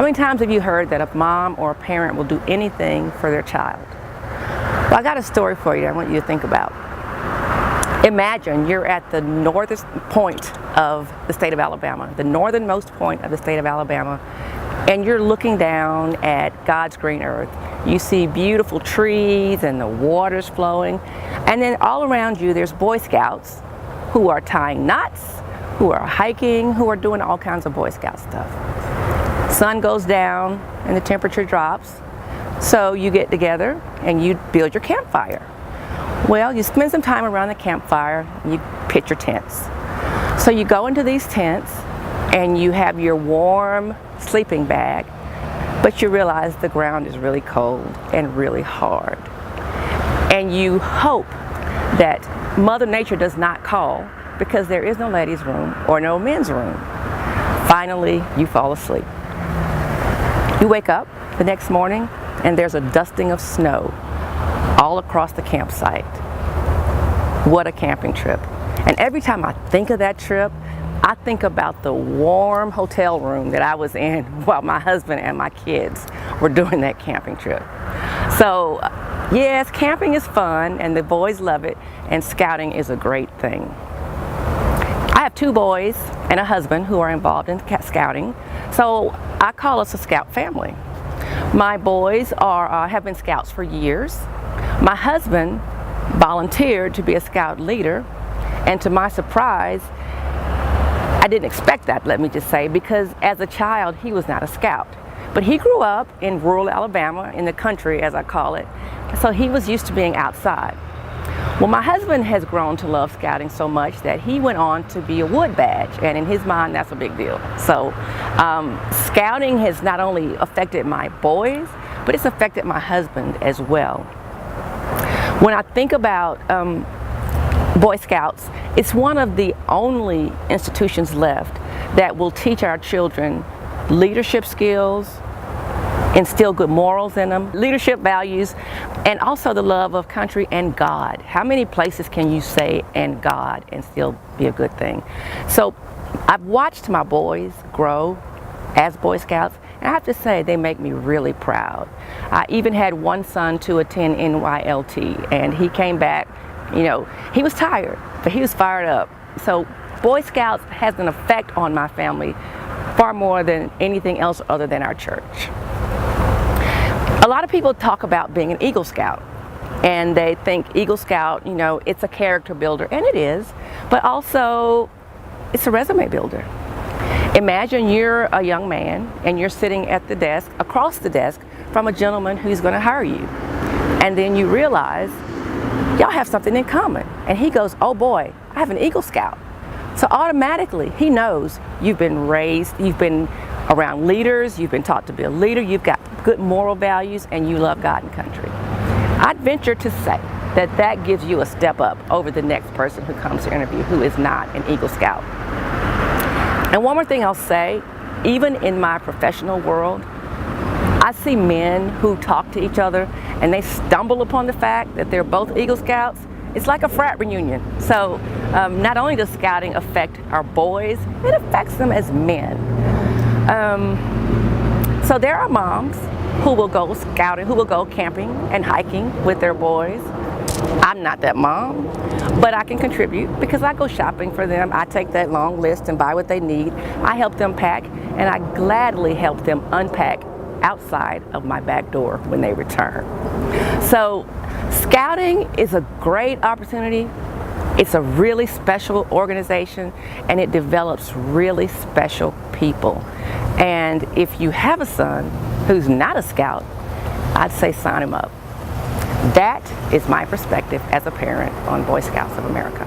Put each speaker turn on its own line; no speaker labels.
How many times have you heard that a mom or a parent will do anything for their child? Well, I got a story for you I want you to think about. Imagine you're at the northern point of the state of Alabama, the northernmost point of the state of Alabama, and you're looking down at God's green earth. You see beautiful trees and the water's flowing, and then all around you there's Boy Scouts who are tying knots, who are hiking, who are doing all kinds of Boy Scout stuff. Sun goes down and the temperature drops, so you get together and you build your campfire. Well, you spend some time around the campfire and you pitch your tents. So you go into these tents and you have your warm sleeping bag, but you realize the ground is really cold and really hard. And you hope that Mother Nature does not call, because there is no ladies' room or no men's room. Finally, you fall asleep. You wake up the next morning and there's a dusting of snow all across the campsite. What a camping trip. And every time I think of that trip, I think about the warm hotel room that I was in while my husband and my kids were doing that camping trip. So yes, camping is fun and the boys love it, and scouting is a great thing. I have 2 boys and a husband who are involved in scouting, so I call us a scout family. My boys have been scouts for years. My husband volunteered to be a scout leader, and to my surprise, I didn't expect that, let me just say, because as a child he was not a scout. But he grew up in rural Alabama, in the country as I call it, so he was used to being outside. Well, my husband has grown to love scouting so much that he went on to be a wood badge, and in his mind that's a big deal. So scouting has not only affected my boys, but it's affected my husband as well. When I think about Boy Scouts, it's one of the only institutions left that will teach our children leadership skills, instill good morals in them, leadership values, and also the love of country and God. How many places can you say "and God" and still be a good thing? So I've watched my boys grow as Boy Scouts, and I have to say they make me really proud. I even had one son to attend NYLT, and he came back, you know, he was tired, but he was fired up. So Boy Scouts has an effect on my family far more than anything else other than our church. A lot of people talk about being an Eagle Scout, and they think Eagle Scout, you know, it's a character builder, and it is, but also it's a resume builder. Imagine you're a young man and you're sitting at the desk, across the desk from a gentleman who's going to hire you, and then you realize y'all have something in common, and he goes, "Oh boy, I have an Eagle Scout." So automatically he knows you've been raised, you've been around leaders, you've been taught to be a leader, you've got good moral values, and you love God and country. I'd venture to say that that gives you a step up over the next person who comes to interview who is not an Eagle Scout. And one more thing I'll say, even in my professional world, I see men who talk to each other and they stumble upon the fact that they're both Eagle Scouts. It's like a frat reunion. So not only does scouting affect our boys, it affects them as men. So there are moms who will go scouting, who will go camping and hiking with their boys. I'm not that mom, but I can contribute because I go shopping for them. I take that long list and buy what they need. I help them pack, and I gladly help them unpack outside of my back door when they return. So scouting is a great opportunity. It's a really special organization, and it develops really special people. And if you have a son who's not a scout, I'd say sign him up. That is my perspective as a parent on Boy Scouts of America.